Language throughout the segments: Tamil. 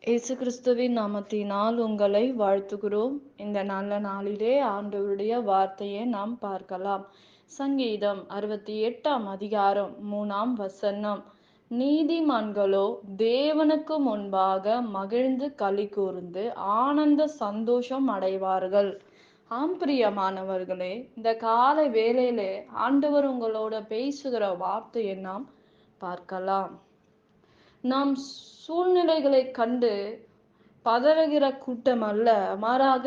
இயேசு கிறிஸ்துவின் நாமத்தினால் உங்களை வாழ்த்துகிறோம். இந்த நல்ல நாளிலே ஆண்டவருடைய வார்த்தையை நாம் பார்க்கலாம். சங்கீதம் 68ஆம் அதிகாரம் 3ஆம் வசனம். நீதிமான்களோ தேவனுக்கு முன்பாக மகிழ்ந்து களி கூர்ந்து ஆனந்த சந்தோஷம் அடைவார்கள். ஆம் பிரியமானவர்களே, இந்த காலை வேளையிலே ஆண்டவர் உங்களோட பேசுகிற வார்த்தையை நாம் பார்க்கலாம். நாம் சூழ்நிலைகளை கண்டு பதறுகிற கூட்டம் அல்ல, மாறாக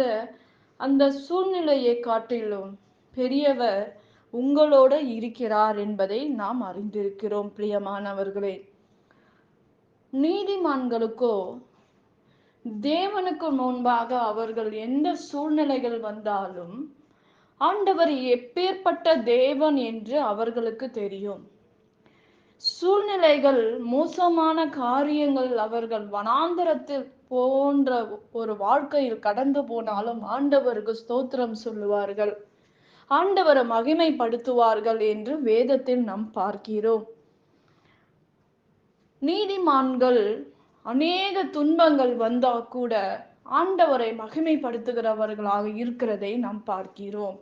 அந்த சூழ்நிலையை காட்டிலும் பெரியவர் உங்களோட இருக்கிறார் என்பதை நாம் அறிந்திருக்கிறோம். பிரியமானவர்களே, நீதிமான்களுக்கோ தேவனுக்கு முன்பாக அவர்கள் எந்த சூழ்நிலைகள் வந்தாலும் ஆண்டவர் எப்பேற்பட்ட தேவன் என்று அவர்களுக்கு தெரியும். சூழ்நிலைகள், மோசமான காரியங்கள், அவர்கள் வனாந்தரத்தில் போன்ற ஒரு வாழ்க்கையில் கடந்து போனாலும் ஆண்டவருக்கு ஸ்தோத்திரம் சொல்லுவார்கள், ஆண்டவரை மகிமைப்படுத்துவார்கள் என்று வேதத்தில் நாம் பார்க்கிறோம். நீதிமான்கள் அநேக துன்பங்கள் வந்தா கூட ஆண்டவரை மகிமைப்படுத்துகிறவர்களாக இருக்கிறதை நாம் பார்க்கிறோம்.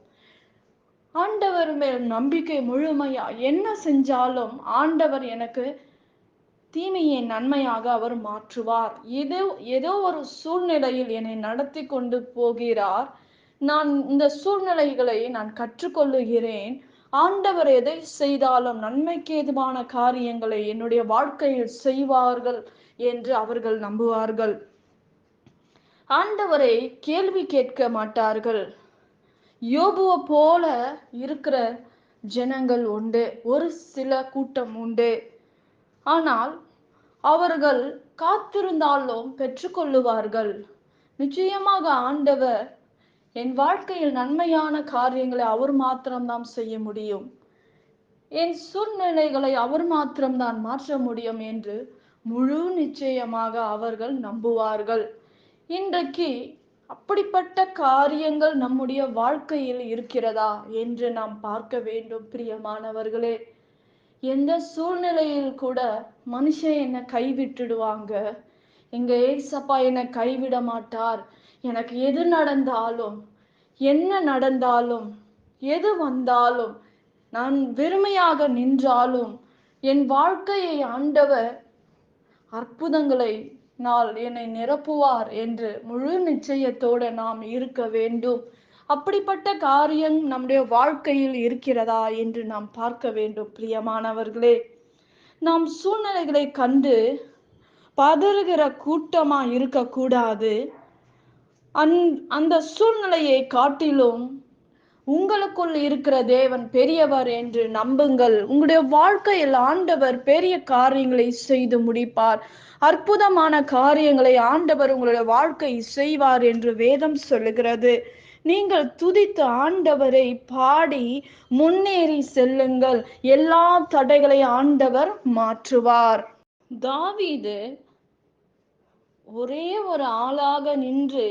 ஆண்டவர் மேல் நம்பிக்கை முழுமையா என்ன செஞ்சாலும் ஆண்டவர் எனக்கு தீமையை நன்மையாக அவர் மாற்றுவார். ஏதோ ஒரு சூழ்நிலையில் என்னை நடத்தி கொண்டு போகிறார், நான் இந்த சூழ்நிலைகளை நான் கற்றுக்கொள்ளுகிறேன். ஆண்டவர் எதை செய்தாலும் நன்மைக்கு ஏதுவான காரியங்களை என்னுடைய வாழ்க்கையில் செய்வார்கள் என்று அவர்கள் நம்புவார்கள். ஆண்டவரை கேள்வி கேட்க மாட்டார்கள். யோபுவை போல இருக்கிற ஜனங்கள் உண்டு, ஒரு சில கூட்டம் உண்டு. ஆனால் அவர்கள் காத்திருந்தாலும் பெற்றுக்கொள்ளுவார்கள். நிச்சயமாக ஆண்டவர் என் வாழ்க்கையில் நன்மையான காரியங்களை அவர் மாத்திரம்தான் செய்ய முடியும், என் சூழ்நிலைகளை அவர் மாத்திரம்தான் மாற்ற முடியும் என்று முழு நிச்சயமாக அவர்கள் நம்புவார்கள். இன்றைக்கு அப்படிப்பட்ட காரியங்கள் நம்முடைய வாழ்க்கையில் இருக்கிறதா என்று நாம் பார்க்க வேண்டும். பிரியமானவர்களே, எந்த சூழ்நிலையில் கூட மனுஷன் என்னை கைவிட்டுடுவாங்க, எங்க ஏசப்பா என்னை கைவிட மாட்டார், எனக்கு எது நடந்தாலும் என்ன நடந்தாலும் எது வந்தாலும் நான் வெறுமையாக நின்றாலும் என் வாழ்க்கையை ஆண்டவர் அற்புதங்களை நாள் என்னை நிரப்புவார் என்று முழு நிச்சயத்தோடு நாம் இருக்க வேண்டும். அப்படிப்பட்ட காரியம் நம்முடைய வாழ்க்கையில் இருக்கிறதா என்று நாம் பார்க்க வேண்டும். பிரியமானவர்களே, நாம் சூழ்நிலைகளை கண்டு பதறுகிற கூட்டமா இருக்கக்கூடாது. அந்த சூழ்நிலையை காட்டிலும் உங்களுக்குள் இருக்கிற தேவன் பெரியவர் என்று நம்புங்கள். உங்களுடைய வாழ்க்கையில் ஆண்டவர் பெரிய காரியங்களை செய்து முடிப்பார். அற்புதமான காரியங்களை ஆண்டவர் உங்களுடைய வாழ்க்கை செய்வார் என்று வேதம் சொல்லுகிறது. நீங்கள் துதித்து ஆண்டவரை பாடி முன்னேறி செல்லுங்கள். எல்லா தடைகளை ஆண்டவர் மாற்றுவார். தாவீது ஒரே ஒரு ஆளாக நின்று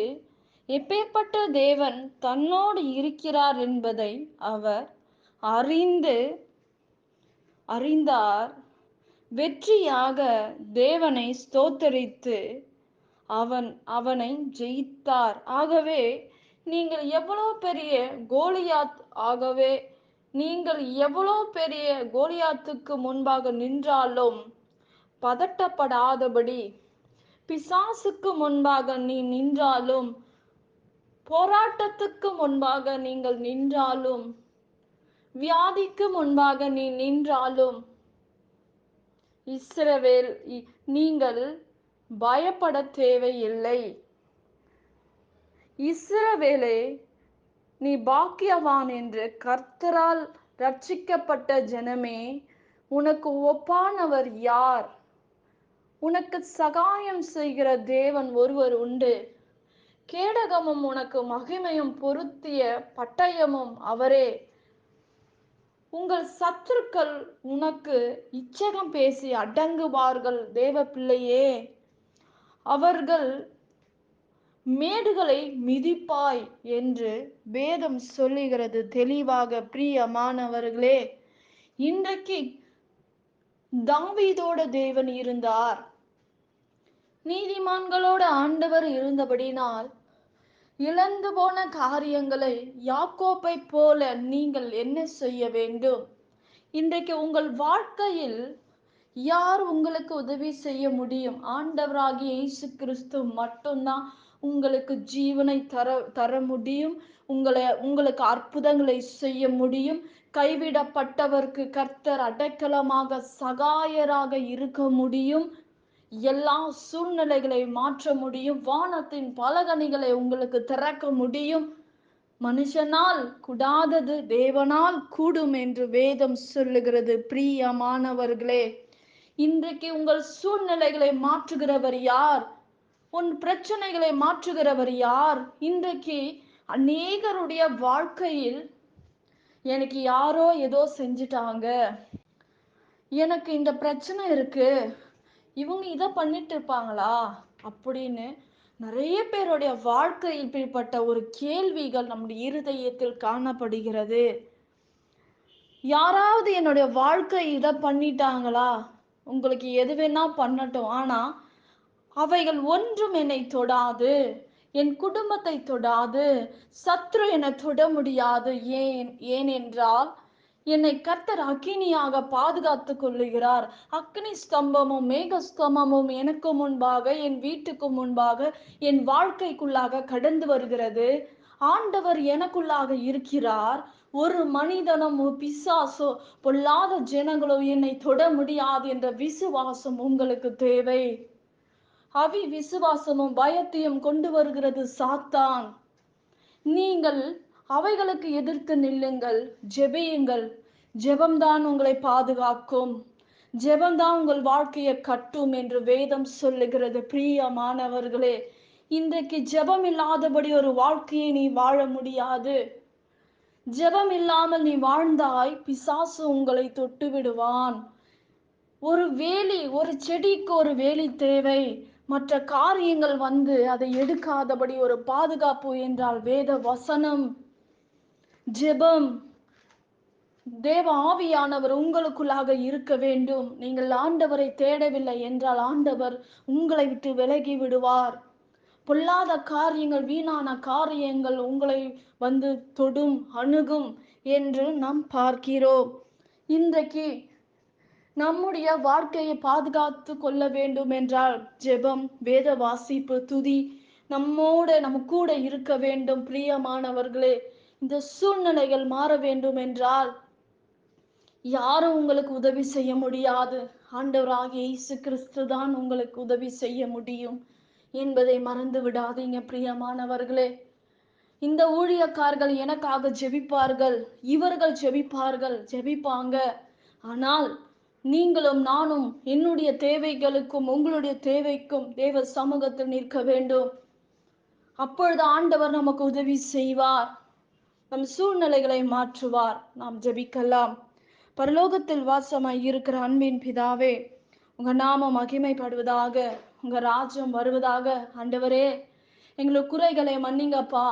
எப்பேற்பட்ட தேவன் தன்னோடு இருக்கிறார் என்பதை அவர் அறிந்தார். வெற்றியாக தேவனை ஸ்தோத்தரித்து அவனை ஜெயித்தார். ஆகவே நீங்கள் எவ்வளவு பெரிய கோலியாத்துக்கு முன்பாக நின்றாலும் பதட்டப்படாதபடி, பிசாசுக்கு முன்பாக நீ நின்றாலும், போராட்டத்துக்கு முன்பாக நீங்கள் நின்றாலும், வியாதிக்கு முன்பாக நீ நின்றாலும், இஸ்ரவேல் நீங்கள் பயப்பட தேவையில்லை. இஸ்ரவேலே, நீ பாக்கியவான் என்று கர்த்தரால் ரட்சிக்கப்பட்ட ஜனமே, உனக்கு ஒப்பானவர் யார்? உனக்கு சகாயம் செய்கிற தேவன் ஒருவர் உண்டு. கேடகமும் உனக்கு மகிமையும் பொருத்திய பட்டயமும் அவரே. உங்கள் சத்துருக்கள் உனக்கு இச்சகம் பேசி அடங்குவார்கள். தேவ பிள்ளையே, அவர்கள் மேடுகளை மிதிப்பாய் என்று வேதம் சொல்லுகிறது தெளிவாக. பிரியமானவர்களே, இன்றைக்கு தாவீதோட தேவன் இருந்தார். நீதிமான்களோடு ஆண்டவர் இருந்தபடினால் இழந்து போன காரியங்களை யாக்கோப்பை போல நீங்கள் என்ன செய்ய வேண்டும்? இன்றைக்கு உங்கள் வாழ்க்கையில் யார் உங்களுக்கு உதவி செய்ய முடியும்? ஆண்டவராகிய இயேசு கிறிஸ்து மட்டும்தான் உங்களுக்கு ஜீவனை தர முடியும். உங்களுக்கு அற்புதங்களை செய்ய முடியும். கைவிடப்பட்டவருக்கு கர்த்தர் அடைக்கலமாக சகாயராக இருக்க முடியும். எல்லா சூழ்நிலைகளை மாற்ற முடியும். வானத்தின் பலகணிகளை உங்களுக்கு திறக்க முடியும். மனுஷனால் கூடாதது தேவனால் கூடும் என்று வேதம் சொல்லுகிறது. பிரியமானவர்களே, இன்றைக்கு உங்கள் சூழ்நிலைகளை மாற்றுகிறவர் யார்? உன் பிரச்சனைகளை மாற்றுகிறவர் யார்? இன்றைக்கு அநேகருடைய வாழ்க்கையில் எனக்கு யாரோ ஏதோ செஞ்சிட்டாங்க, எனக்கு இந்த பிரச்சனை இருக்கு, இவங்க இதை பண்ணிட்டு இருப்பாங்களா அப்படின்னு நிறைய பேருடைய வாழ்க்கையில் இப்படிப்பட்ட ஒரு கேள்விகள் நம்முடைய இருதயத்தில் காணப்படுகிறது. யாராவது என்னுடைய வாழ்க்கை இதை பண்ணிட்டாங்களா? உங்களுக்கு எது வேணா பண்ணட்டும், ஆனா அவைகள் ஒன்றும் என்னை தொடாது, என் குடும்பத்தை தொடாது, சத்ரு என்னை தொட முடியாது. ஏனென்றால் என்னை கர்த்தர் அக்கினியாக பாதுகாத்து கொள்ளுகிறார். அக்னி ஸ்தம்பமும் மேக ஸ்தம்பமும் எனக்கு முன்பாக, என் வீட்டுக்கு முன்பாக, என் வாழ்க்கைக்குள்ளாக கடந்து வருகிறது. ஆண்டவர் எனக்குள்ளாக இருக்கிறார். ஒரு மனிதனும் பிசாசோ பொல்லாத ஜனங்களோ என்னை தொட முடியாது என்ற விசுவாசம் உங்களுக்கு தேவை. விசுவாசமும் பயத்தையும் கொண்டு வருகிறது சாத்தான். நீங்கள் அவைகளுக்கு எதிர்த்து நில்லுங்கள், ஜெபியுங்கள். ஜெபம்தான் உங்களை பாதுகாக்கும், ஜெபம்தான் உங்கள் வாழ்க்கையை கட்டும் என்று வேதம் சொல்லுகிறது. பிரியமானவர்களே, இன்றைக்கு ஜெபம் இல்லாதபடி ஒரு வாழ்க்கையை நீ வாழ முடியாது. ஜெபம் இல்லாமல் நீ வாழ்ந்தாய், பிசாசு உங்களை தொட்டு விடுவான். ஒரு செடிக்கு ஒரு வேலி தேவை. மற்ற காரியங்கள் வந்து அதை எடுக்காதபடி ஒரு பாதுகாப்பு என்றால் வேத வசனம், ஜெபம். தேவ ஆவியானவர் உங்களுக்குள்ளாக இருக்க வேண்டும். நீங்கள் ஆண்டவரை தேடவில்லை என்றால் ஆண்டவர் உங்களை விட்டு விலகி விடுவார். பொல்லாத காரியங்கள், வீணான காரியங்கள் உங்களை வந்து தொடும், அணுகும் என்று நாம் பார்க்கிறோம். இன்றைக்கு நம்முடைய வாழ்க்கையை பாதுகாத்து கொள்ள வேண்டும் என்றால் ஜெபம், வேத வாசிப்பு, துதி நம்ம கூட இருக்க வேண்டும். பிரியமானவர்களே, இந்த சூழ்நிலைகள் மாற வேண்டும் என்றால் யாரும் உங்களுக்கு உதவி செய்ய முடியாது. ஆண்டவராகிய இயேசு கிறிஸ்து தான் உங்களுக்கு உதவி செய்ய முடியும் என்பதை மறந்து விடாதீங்க. பிரியமானவர்களே, இந்த ஊழியக்காரர்கள் எனக்காக ஜெபிப்பார்கள், இவர்கள் ஜெபிப்பாங்க. ஆனால் நீங்களும் நானும் என்னுடைய தேவைகளுக்கும் உங்களுடைய தேவைக்கும் தேவ சமூகத்தில் நிற்க வேண்டும். அப்பொழுது ஆண்டவர் நமக்கு உதவி செய்வார், நம் சூழ்நிலைகளை மாற்றுவார். நாம் ஜெபிக்கலாம். பரலோகத்தில் வாசமாய் இருக்கிற அன்பின் பிதாவே, உங்க நாமம் மகிமைப்படுவதாக, உங்க ராஜ்யம் வருவதாக. ஆண்டவரே, எங்களுக்கு குறைகளை மன்னிங்கப்பா.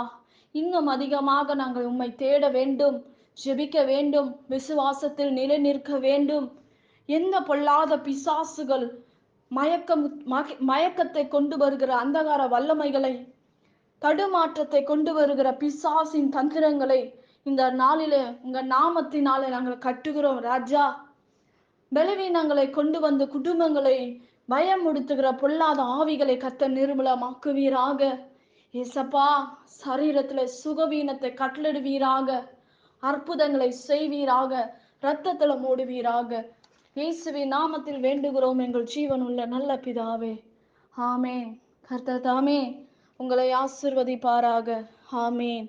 இன்னும் அதிகமாக நாங்கள் உம்மை தேட வேண்டும், ஜெபிக்க வேண்டும், விசுவாசத்தில் நிலை நிற்க வேண்டும். எந்த பொல்லாத பிசாசுகள் மயக்கத்தை கொண்டு வருகிற அந்தகார வல்லமைகளை, தடுமாற்றத்தை கொண்டு வருகிற பிசாசின் தந்திரங்களை இந்த நாளிலே உங்க நாமத்தினாலே நாங்கள் கட்டுகிறோம் ராஜா. பலவீனங்களை கொண்டு வந்து குடும்பங்களை பயமுடுத்துகிற பொல்லாத ஆவிகளை கர்த்தர் நிர்மூலமாக்குவீராக. ஏசப்பா, சரீரத்துல சுகவீனத்தை கட்டளிடுவீராக, அற்புதங்களை செய்வீராக, இரத்தத்துல மூடுவீராக. இயேசுவின் நாமத்தில் வேண்டுகிறோம் எங்கள் ஜீவனுள்ள நல்ல பிதாவே, ஆமேன். கர்த்தர் தாமே உங்களை ஆசீர்வதிப்பாராக. ஆமேன்.